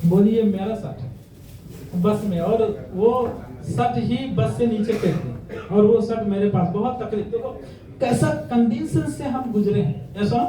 बोली ये मेरा शर्ट है बस में, और वो शर्ट ही बस से नीचे गिर गई और वो शर्ट मेरे पास। बहुत तकलीफ, देखो कैसा कंडीशन से हम गुजरे हैं ऐसा।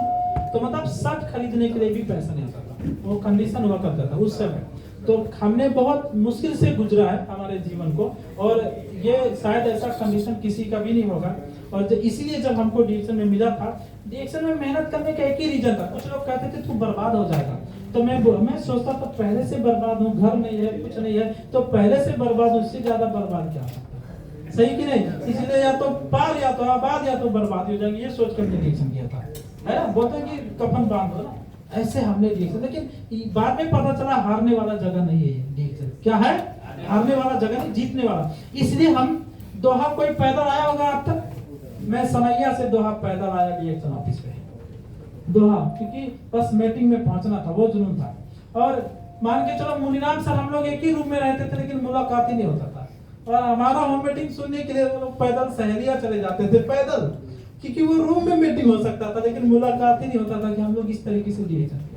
तो मतलब शर्ट खरीदने के लिए भी पैसा नहीं होता था, वो कंडीशन हुआ करता था उस समय। तो हमने बहुत मुश्किल से गुजरा है हमारे जीवन को, और ये शायद ऐसा कंडीशन किसी का भी नहीं होगा। और इसीलिए जब हमको डिवीजन में मिला था, डिवीजन में मेहनत करने का एक ही रीजन था। कुछ लोग कहते थे तू बर्बाद हो जाएगा, तो मैं सोचता था पहले से बर्बाद हूँ, घर नहीं है कुछ नहीं है, तो पहले से बर्बाद हूँ, इससे ज्यादा बर्बाद क्या है? सही कि नहीं? इसलिए या तो पार या तो आबाद या तो बर्बाद हो जाएंगे, ये सोच कर डिवीजन किया था, है ना। बोलते हैं कि कफन बांध दो ना, ऐसे हमने डिवीजन। लेकिन बाद में पता चला हारने वाला जगह नहीं है डिवीजन। क्या है? हारने वाला जगह नहीं, जीतने वाला। इसलिए हम दोहा, कोई पैदल आया होगा अब तक? मैं सनैया से दोहा पैदल आया डिवीजन ऑफिस पे, दोहा, क्योंकि बस मीटिंग में पहुंचना था, वो जुनून था। और मान के चलो मुनीराम सर, हम लोग एक ही रूम में रहते थे लेकिन मुलाकात ही नहीं होता था। और हमारा होम मीटिंग सुनने के लिए वो लोग पैदल सहेलिया चले जाते थे, पैदल, क्योंकि वो रूम में मीटिंग हो सकता था लेकिन मुलाकात ही नहीं होता था। कि हम लोग इस तरीके से लिए जाते,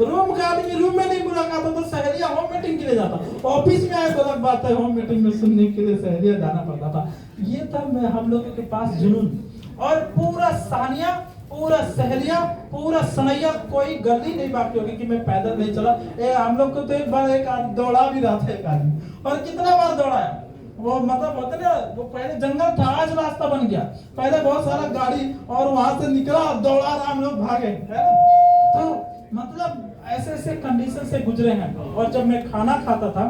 रूम का आदमी रूम में नहीं मुलाकात होता, सहेलिया होम मीटिंग के लिए जाता। ऑफिस में आए तो अलग बात है, होम मीटिंग में सुनने के लिए सहेलिया जाना पड़ता था। ये था हम लोगों के पास जुनून। और पूरा सानिया, पूरा सहेलिया, पूरा सनैया, कोई गली नहीं बाकी होगी कि मैं पैदल नहीं चला। हम लोग को तो एक बार एक दौड़ा भी रहा था एक आदमी, और कितना बार दौड़ाया वो, मतलब होता ना, वो पहले जंगल था, आज रास्ता बन गया। पहले बहुत सारा गाड़ी और वहां से निकला, दौड़ा रहा, हम लोग भागे, है ना। तो मतलब ऐसे ऐसे कंडीशन से गुजरे हैं। और जब मैं खाना खाता था,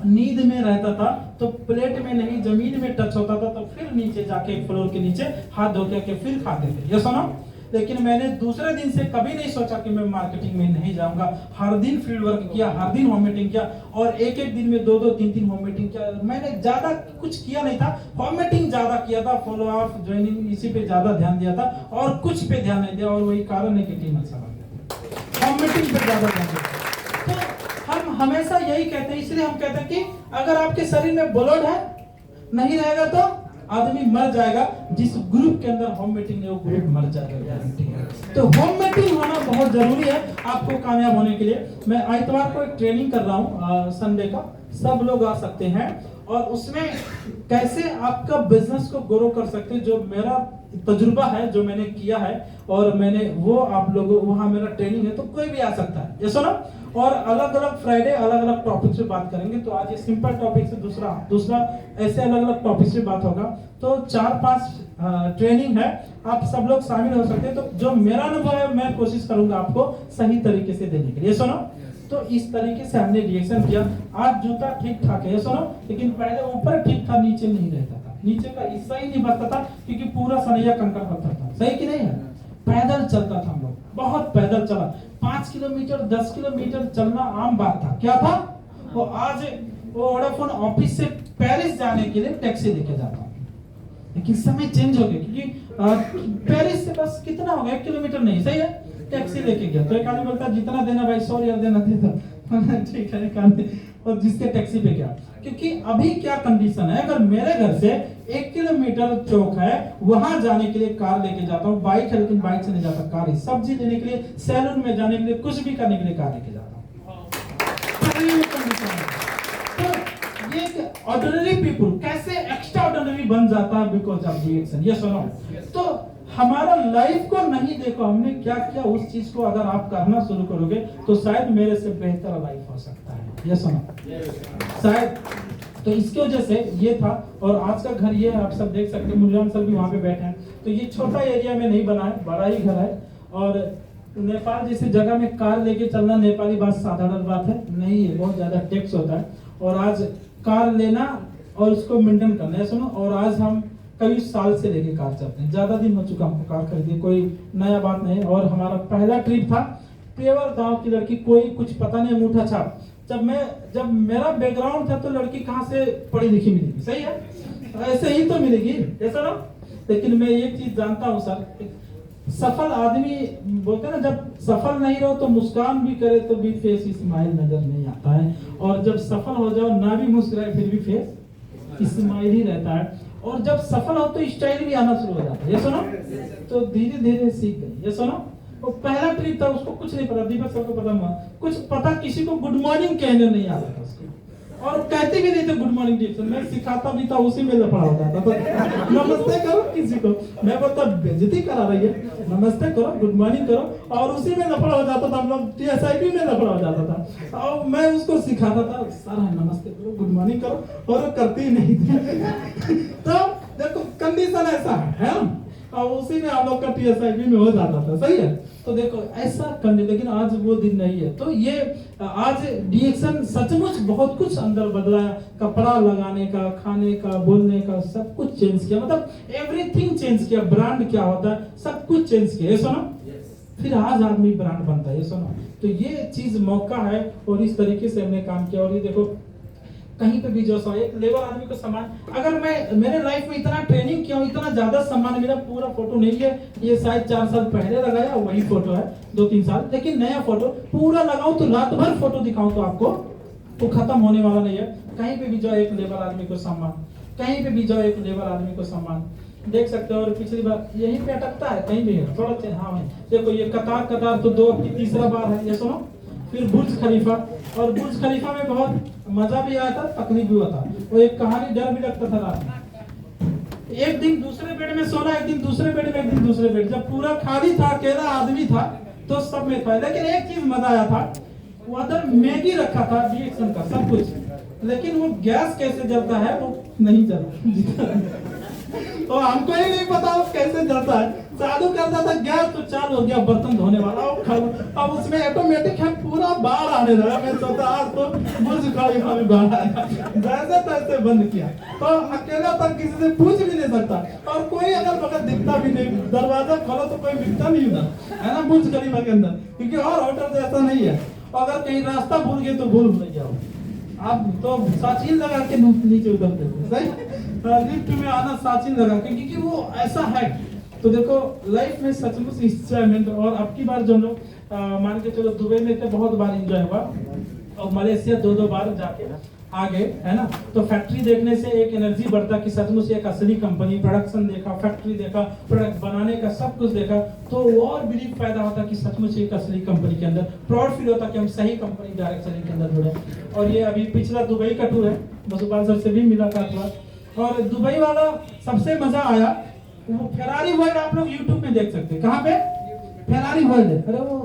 नींद में रहता था, तो प्लेट में नहीं जमीन में टच होता था, तो फिर नीचे जाके फ्लोर के नीचे हाथ धो के फिर खाते थे, ये सुनो। लेकिन मैंने दूसरे दिन से कभी नहीं सोचा कि मैं मार्केटिंग में नहीं जाऊंगा। हर दिन फील्ड वर्क किया, हर दिन होम मीटिंग किया, और एक एक दिन में 2-2 3-3 होम मीटिंग किया। मैंने ज्यादा कुछ किया नहीं था, होम मीटिंग ज्यादा किया था, फॉलो अप, ज्वाइनिंग, इसी पे ज्यादा ध्यान दिया था, और कुछ पे ध्यान नहीं दिया। और वही कारण है कि टीम अच्छा बन गया, होम मीटिंग पे ज्यादा ध्यान दिया। तो हम हमेशा यही कहते हैं, इसलिए हम कहते हैं कि अगर आपके शरीर में ब्लड है, नहीं रहेगा तो आदमी मर जाएगा। जिस ग्रुप के अंदर होम मीटिंग है वो ग्रुप मर जाएगा, गारंटी है। तो होम मीटिंग होना बहुत जरूरी है आपको कामयाब होने के लिए। मैं आइतवार को एक ट्रेनिंग कर रहा हूँ संडे का, सब लोग आ सकते हैं, और उसमें कैसे आपका बिजनेस को ग्रो कर सकते हैं, जो मेरा तजुर्बा है, जो मैंने किया है, और मैंने वो आप लोगों, वहां मेरा ट्रेनिंग है, तो कोई भी आ सकता है, ये सुनो। और अलग अलग फ्राइडे अलग अलग टॉपिक से बात करेंगे। तो आज ये सिंपल टॉपिक से दूसरा ऐसे अलग अलग टॉपिक से बात होगा। तो 4-5 ट्रेनिंग है, आप सब लोग शामिल हो सकते हैं। तो जो मेरा अनुभव है, मैं कोशिश करूंगा आपको सही तरीके से देने के लिए, सुनो। तो इस तरीके से हमने रिएक्शन किया। आज जूता ठीक ठाक है, सुनो, लेकिन पहले ऊपर ठीक था, नीचे नहीं रहता था, नीचे का हिस्सा ही नहीं बचता था, क्योंकि पूरा सनैया कंकड़ होता था। सही कि नहीं है? पैदल चलता था हम लोग, बहुत पैदल चला, 5 किलोमीटर 10 किलोमीटर चलना आम बात था। क्या था वो? आज वो वोडाफोन ऑफिस से पेरिस जाने के लिए टैक्सी लेके जाता हूँ, लेकिन समय चेंज हो गया, क्योंकि पेरिस से बस कितना हो गया, 1 किलोमीटर नहीं, सही है, टैक्सी लेके गया। तो एक आदमी बोलता जितना देना भाई 100 रियाल देना देता, ठीक है, और जिसके टैक्सी पे गया। क्योंकि अभी क्या कंडीशन है, अगर मेरे घर से 1 किलोमीटर चौक है, वहां जाने के लिए कार लेके जाता हूँ, बाइक है लेकिन बाइक से नहीं जाता, कार है। सब्जी लेने के लिए, सैलून में जाने के लिए, कुछ भी करने के लिए कार लेके जाता हूँ। तो ये ऑर्डिनरी पीपल कैसे एक्स्ट्रा ऑर्डिनरी बन जाता है, बिकॉज ऑफ रिएक्शन, ये सुनो। तो हमारा लाइफ को नहीं देखो हमने क्या किया, उस चीज को अगर आप करना शुरू करोगे तो शायद मेरे से बेहतर लाइफ हो सकता है, ये सुनो, शायद। तो इसकी वजह से ये था। और आज का घर ये आप सब देख सकते हैं, मुलायम सर भी वहाँ पे बैठे हैं। तो ये छोटा एरिया में नहीं बना है, बड़ा ही घर है। और नेपाल जैसी जगह में कार लेके चलना नेपाली बात साधारण बात है नहीं है, बहुत ज्यादा टैक्स होता है। और आज कार लेना और उसको मेंटेन करना है, सुनो। और आज हम कई साल से लेके कार चलते हैं, ज्यादा दिन हो चुका हमको कार खरीदे, कोई नया बात नहीं। और हमारा पहला ट्रिप था, पेवर गांव की लड़की, कोई कुछ पता नहीं, अंगूठा छाप। जब मेरा बैकग्राउंड था तो लड़की कहाँ से पढ़ी लिखी मिलेगी, सही है, ऐसे ही तो मिलेगी, ऐसा ना। लेकिन मैं एक चीज जानता हूँ सर, सफल आदमी बोलते ना, जब सफल नहीं रहो तो मुस्कान भी करे तो भी फेस स्माइल नजर नहीं आता है, और जब सफल हो जाओ ना भी मुस्कुराए फिर भी फेस स्माइल ही रहता है। और जब सफल हो तो स्टाइल भी आना शुरू हो जाता है, ये सुनो। तो धीरे धीरे सीख गई, ये सुनो। वो पहला ट्रिप था, उसको कुछ नहीं पता, दीपक सर को पता, कुछ पता किसी को गुड मॉर्निंग कहने नहीं आता था उसको, और कहते भी नहीं थे गुड मॉर्निंग टीचर। मैं सिखाता भी था, उसी में लफड़ा होता था। तो नमस्ते करो किसी को, मैं बोलता बेइज्जती करा रही है, नमस्ते करो गुड मॉर्निंग करो, और उसी में लफड़ा हो जाता था। हम लोग TSIB में लफड़ा हो जाता था, और मैं उसको सिखाता था, सर नमस्ते करो गुड मॉर्निंग करो, और वो करती ही नहीं थी। तो देखो कंडीशन ऐसा है ना, और उसी में आप लोग का TSIB में हो जाता था, सही है। तो देखो ऐसा करने, लेकिन आज वो दिन नहीं है। तो ये आज DXN सचमुच बहुत कुछ अंदर बदला है, कपड़ा लगाने का, खाने का, बोलने का, सब कुछ चेंज किया, मतलब एवरीथिंग चेंज किया। ब्रांड क्या होता है, सब कुछ चेंज किया, ये सुनो। फिर आज आदमी ब्रांड बनता है, ये सुनो। तो ये चीज मौका है, और इस तरीके से हमने काम किया। और ये देखो कहीं पे भी जो सो एक लेबर आदमी को सम्मान, अगर मैं मेरे लाइफ में इतना ट्रेनिंग किया हूं, इतना ज्यादा सम्मान मेरा पूरा फोटो नहीं है, ये शायद 4 साल पहले लगाया वही फोटो है, 2-3 साल, लेकिन नया फोटो पूरा लगाऊं तो रात भर फोटो दिखाऊं तो आपको वो खत्म होने वाला नहीं है। कहीं पे भी जो एक लेबर आदमी को सम्मान, कहीं पे भी जो एक लेबर आदमी को सम्मान, देख सकते हो। और पिछली बार यहीं पे अटकता है, कहीं भी है थोड़ा, हाँ देखो ये कतार तो 2 की तीसरा बार है, ये सुनो। फिर बुर्ज खलीफा, और बुर्ज खलीफा में बहुत मजा भी आया था, तकलीफ भी हुआ था। वो एक कहानी, डर भी लगता था रात में। एक दिन दूसरे बेड में सोना, एक दिन दूसरे बेड में, एक दिन दूसरे बेड। जब पूरा खाली था, अकेला आदमी था, तो सब में था। लेकिन एक चीज मजा आया था, वो अंदर मैगी रखा था DXN का, सब कुछ, लेकिन वो गैस कैसे जलता है वो नहीं जलता। तो हमको ही नहीं पता वो कैसे जलता है। चालू करता था गैस तो चालू हो गया बर्तन धोने वाला, अब उसमें ऑटोमेटिक है, पूरा बाढ़ आने लगा। मैं सोचा आज तो बुर्ज खलीफा में बाढ़ आएगा, जैसे तैसे बंद किया। तो अकेला था, किसी से पूछ भी नहीं सकता, और कोई अगर बगल दिखता भी नहीं, दरवाजा खोलो तो कोई दिखता नहीं उधर, है ना, बुर्ज खलीफा के अंदर, क्योंकि और होटल तो ऐसा नहीं है। अगर कहीं रास्ता भूल गए तो भूल नहीं जाओ, आप तो साचिन लगा के नीचे उतरते थे, सही। लिफ्ट में आना साचिन लगा के, क्योंकि वो ऐसा है। तो देखो लाइफ में सचमुच इंजॉयमेंट। और अब की बार जो लोग मान के चलो दुबई में थे, बहुत बार इंजॉय हुआ, और मलेशिया 2-2 बार जाके आ गए, है ना। तो फैक्ट्री देखने से एक एनर्जी बढ़ता कि सचमुच एक असली कंपनी, प्रोडक्शन देखा, फैक्ट्री देखा, प्रोडक्ट बनाने का सब कुछ देखा, तो और बिलीव पैदा होता कि सचमुच एक असली कंपनी के अंदर प्राउड फील होता कि हम सही कंपनी डायरेक्ट सेलिंग के अंदर जुड़े। और ये अभी पिछला दुबई का टूर है, बसुपाल सर से भी मुलाकात हुआ, और दुबई वाला सबसे मजा आया। वो फेरारी वर्ल्ड आप लोग YouTube में देख सकते हैं, कहाँ पे फेरारी वर्ल्ड है। अरे वो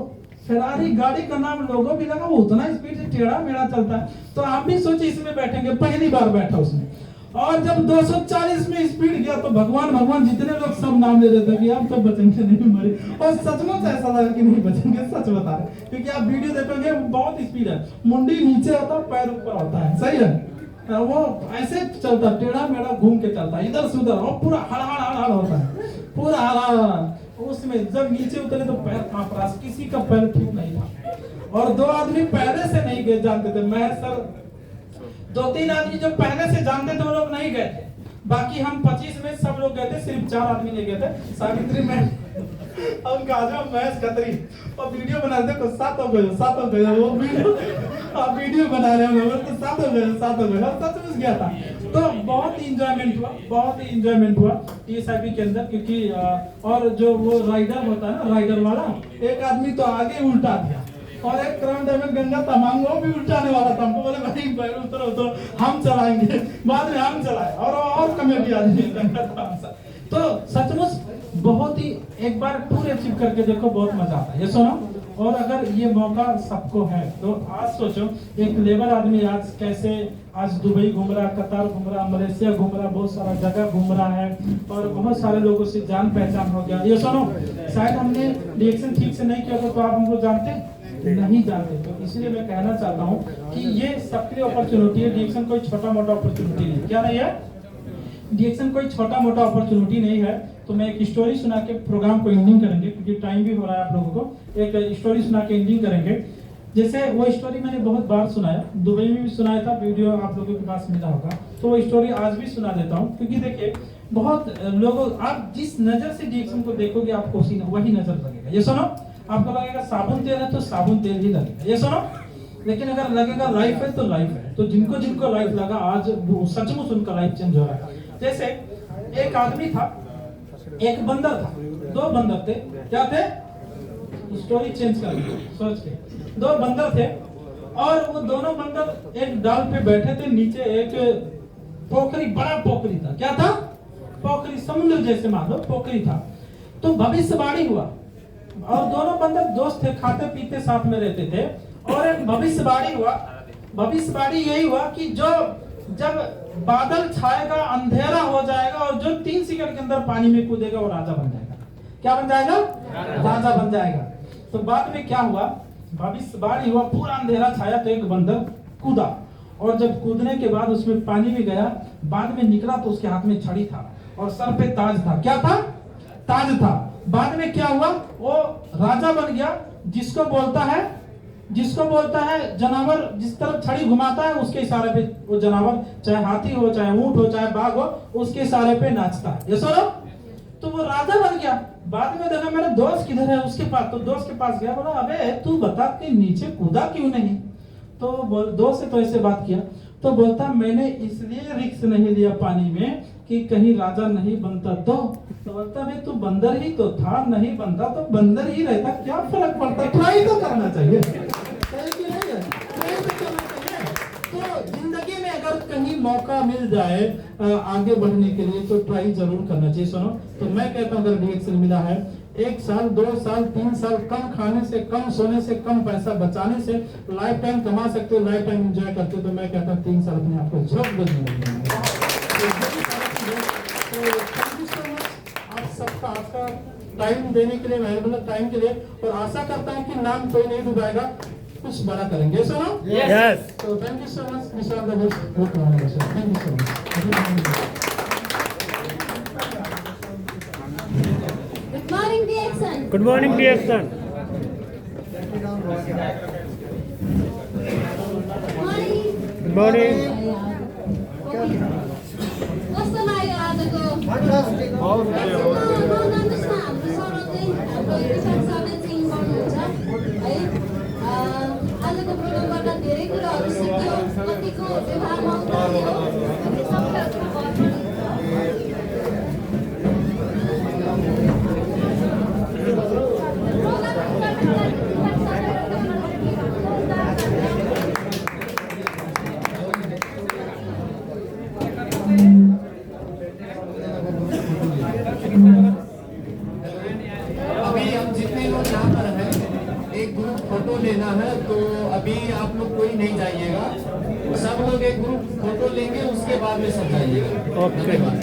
फेरारी गाड़ी का नाम लोगो भी लगा, वो उतना स्पीड से टेढ़ा मेढ़ा चलता है। तो आप भी सोचिए इसमें बैठेंगे, पहली बार बैठा उसमें, और जब 240 में स्पीड गया तो भगवान जितने लोग सब नाम ले रहे थे कि आप तो बचेंगे नहीं, मरे। और सचमुच ऐसा लगा कि नहीं बचेंगे, सच बता रहे, क्योंकि आप वीडियो देखोगे बहुत स्पीड है, मुंडी नीचे होता है, पैर ऊपर होता है, सही है। वो ऐसे चलता, टेढ़ा मेढ़ा घूम के चलता है, इधर से उधर, और पूरा हड़ होता है, पूरा हड़। उसमें जब नीचे उतरे तो पैर कांप रहा, किसी का पैर ठीक नहीं था। और 2 आदमी पहले से नहीं गए, जानते थे, मैं सर 2-3 आदमी जो पहले से जानते थे वो लोग नहीं गए थे, बाकी हम 25 में सब लोग गए थे, सिर्फ 4 आदमी नहीं गए थे। सावित्री में हम काजो महेश खत्री और वीडियो बना रहे थे, 7 हो गए वो वीडियो बना रहे हैं, तो 7 हो गए, सचमुच गया था। तो बहुत ही इंजॉयमेंट हुआ TSIB के अंदर, क्योंकि और जो वो राइडर होता है ना, राइडर वाला, एक आदमी तो आगे उल्टा दिया, और एक क्राउन डायमंड गंगा तमांग वो भी उल्टाने वाला था। हमको बोले भाई पैर उतरो तो हम चलाएंगे, बाद में हम चलाए, और कमेटी आदमी गंगा तमांग। तो सचमुच बहुत ही, एक बार टूर अचीव करके देखो, बहुत मजा आता है, ये सुनो। और अगर ये मौका सबको है तो आज सोचो, एक लेबर आदमी आज कैसे, आज दुबई घूम रहा, कतार घूम रहा, मलेशिया घूम रहा, बहुत सारा जगह घूम रहा है, और बहुत सारे लोगों से जान पहचान हो गया। ये सुनो, शायद हमने DXN ठीक से नहीं किया था तो आप हमको जानते नहीं जानते। तो इसलिए मैं कहना चाहता हूँ कि ये सबके लिए अपॉर्चुनिटी है, DXN कोई छोटा मोटा अपॉर्चुनिटी नहीं, क्या नहीं है, DXN कोई छोटा मोटा अपॉर्चुनिटी नहीं है। तो मैं एक स्टोरी सुना के प्रोग्राम को एंडिंग करेंगे, क्योंकि टाइम भी हो रहा है आप लोगों को। एक स्टोरी सुना के एंडिंग करेंगे। जैसे वो स्टोरी मैंने बहुत बार सुनाया, दुबई में भी सुनाया था, वीडियो आप लोगों के पास मिला होगा, तो वो स्टोरी आज भी सुना देता हूँ। क्योंकि देखिए बहुत लोगों, आप जिस नजर से DXN को देखोगे आपको वही नजर लगेगा। ये सुनो, आपको लगेगा साबुन तेल है तो साबुन तेल ही लगेगा, ये सुनो। लेकिन अगर लगेगा लाइफ है तो लाइफ है। तो जिनको लाइफ लगा आज सचमुच उनका लाइफ चेंज हो रहा है। जैसे एक आदमी था, एक बंदर था, 2 बंदर थे, क्या थे, स्टोरी चेंज कर दी सोच के। दो बंदर थे और वो दोनों बंदर एक डाल पे बैठे थे, नीचे एक पोखरी, बड़ा पोखरी था। क्या था? पोखरी, समुद्र जैसे मान लो पोखरी था। तो भविष्यवाणी हुआ और दोनों बंदर दोस्त थे, खाते पीते साथ में रहते थे। और एक भविष्यवाणी हुआ। भविष्यवाणी यही हुआ कि जो जब बादल छाएगा, अंधेरा हो जाएगा और जो 3 सेकंड के अंदर पानी में कूदेगा वो राजा बन जाएगा। क्या बन जाएगा? राजा बन जाएगा। तो बाद में क्या हुआ? भविष्यवाणी हुआ, पूरा अंधेरा छाया तो एक बंदर कूदा और जब कूदने के बाद उसमें पानी में गया, बाद में निकला तो उसके हाथ में छड़ी था और सर पे ताज था। क्या था? ताज था। बाद में क्या हुआ? वो राजा बन गया। जिसको बोलता है जानवर जिस तरफ छड़ी घुमाता है उसके इशारे पे वो जानवर, चाहे हाथी हो, चाहे ऊंट हो, चाहे बाघ हो, उसके इशारे पे नाचता है। ये सुनो, तो वो राजा बन गया। बाद में देखा मेरा दोस्त किधर है, उसके पास, तो दोस्त के पास गया, बोला अबे तू बता कि नीचे कूदा क्यों नहीं? तो दोस्त से तो ऐसे बात किया, तो बोलता मैंने इसलिए रिस्क नहीं लिया पानी में कि कहीं राजा नहीं बनता तो बोलता भाई तू बंदर ही तो था, नहीं बनता तो बंदर ही रहता, क्या फर्क पड़ता, ट्राई तो करना चाहिए। तो जिंदगी में अगर कहीं मौका मिल जाए आगे बढ़ने के लिए तो ट्राई जरूर करना चाहिए। सुनो, तो मैं कहता हूँ अगर रिएक्शन मिला है 1 साल 2 साल 3 साल कम खाने से, कम सोने से, कम पैसा बचाने से लाइफ टाइम कमा सकते हो, लाइफ टाइम एंजॉय करते हो, तो मैं कहता हूँ 3 साल अपने आप को जब आप सबका आपका टाइम देने के लिए, मतलब टाइम के लिए, और आशा करता हूँ कि नाम कोई नहीं डुबाएगा, कुछ बड़ा करेंगे। So no Yes. तो thank you so much, wish all the best. Thank you so much. Good morning, dear son. Good morning, dear son. Morning. Good morning. कस्तो लाग्यो आजको? एकछिन नजानुहोस् न, हाम्रो सर चाहिँ हाम्रो किसान सरले चाहिँ गर्नुहुन्छ है। आजको प्रोग्रामबाट धेरै कुराहरू सिक्यो, कतिको व्यवहार मौका थियो, अनि सबैहरूको अभी हम जितने लोग यहाँ पर हैं, एक ग्रुप फोटो लेना है, तो अभी आप लोग कोई नहीं जाइएगा, सब लोग एक ग्रुप फोटो लेंगे, उसके बाद में सब जाइएगा। Okay. धन्यवाद।